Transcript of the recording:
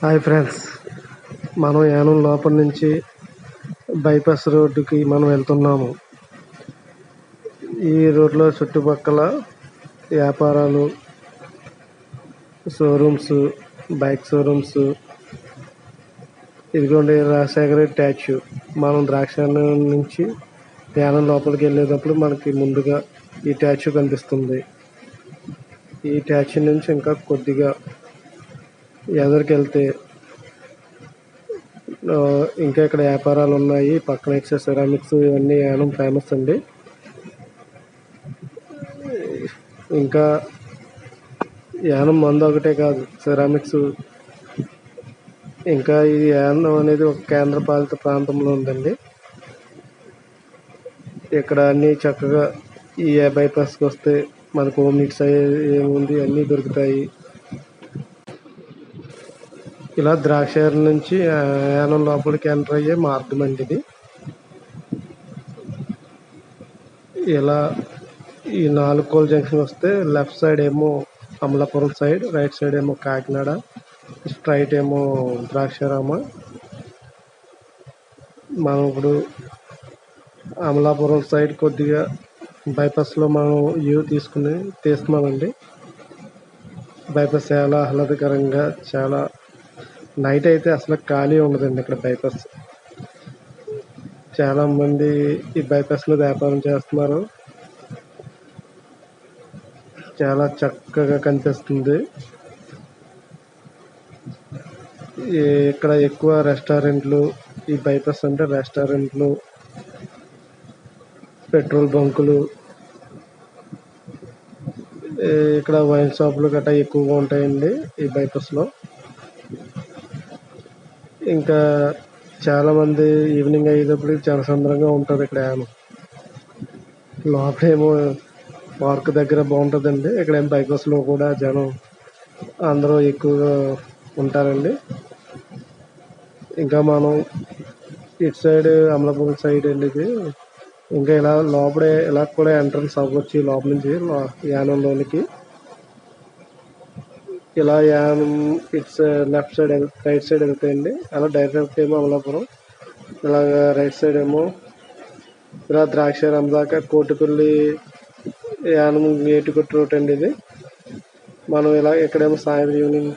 Hi friends, మనం యానం లోపల నుంచి బైపాస్ రోడ్డుకి మనం వెళ్తున్నాము. ఈ రోడ్లో చుట్టుపక్కల వ్యాపారాలు, షోరూమ్స్, బైక్ షోరూమ్స్. ఇదిగోండి రాజశేఖర్ ట్యాచ్యూ. మనం ద్రాక్షారామం నుంచి యానం లోపలికి వెళ్ళేటప్పుడు మనకి ముందుగా ఈ ట్యాచ్యూ కనిపిస్తుంది. ఈ ట్యాచ్యూ నుంచి ఇంకా కొద్దిగా ఎదరికి వెళ్తే ఇంకా ఇక్కడ వ్యాపారాలు ఉన్నాయి. పక్కన ఇచ్చే సెరామిక్స్ ఇవన్నీ యానం ఫేమస్ అండి. ఇంకా యానం మందు ఒకటే కాదు, సెరామిక్స్. ఇంకా ఈ యానం అనేది ఒక కేంద్ర పాలిత ప్రాంతంలో ఉందండి. ఇక్కడ అన్నీ చక్కగా ఈ బైపాస్కి వస్తే మనకు హోమ్ నీడ్స్ ఏముంది అన్నీ దొరుకుతాయి. ఇలా ద్రాక్షారం నుంచి యానం లోపలికి ఎంటర్ అయ్యే మార్గం అండి ఇది. ఇలా ఈ 4 కోల్ జంక్షన్ వస్తే లెఫ్ట్ సైడ్ ఏమో అమలాపురం సైడ్, రైట్ సైడ్ ఏమో కాకినాడ, స్ట్రైట్ ఏమో ద్రాక్షారామ. మనం ఇప్పుడు అమలాపురం సైడ్ కొద్దిగా బైపాస్లో మనం వ్యూ తీస్తున్నామండి. బైపాస్ చాలా ఆహ్లాదకరంగా, చాలా నైట్ అయితే అసలు ఖాళీ ఉండదండి ఇక్కడ బైపాస్. చాలా మంది ఈ బైపాస్లో వ్యాపారం చేస్తున్నారు. చాలా చక్కగా కనిపిస్తుంది. ఇక్కడ ఎక్కువ రెస్టారెంట్లు, ఈ బైపాస్ అంటే రెస్టారెంట్లు, పెట్రోల్ బంకులు, ఇక్కడ వైన్ షాపులు గట్రా ఎక్కువగా ఉంటాయండి ఈ బైపాస్లో. ఇంకా చాలామంది ఈవినింగ్ అయ్యేటప్పటికి జనసంద్రంగా ఉంటుంది ఇక్కడ. లోపలేమో పార్క్ దగ్గర బాగుంటుందండి. ఇక్కడ బైపాస్లో కూడా జనం అందరూ ఎక్కువగా ఉంటారండి. ఇంకా మనం ఇటు సైడ్ అమలాపురం సైడ్ వెళ్ళేది ఇంకా ఇలా కూడా ఎంట్రన్స్ అవ్వచ్చు. లోపల నుంచి యానంలోనికి ఇలా Yanam its left side right side వెళ్తాయండి. అలా డైరెక్ట్ ఏమో అమలాపురం, ఇలాగా రైట్ సైడ్ ఏమో ఇలా ద్రాక్షారామం దాకా కోటిపల్లి యానం ఏటుకొట్టు రూట్ అండి ఇది. మనం ఇలా ఇక్కడేమో సాయంత్రం ఈవినింగ్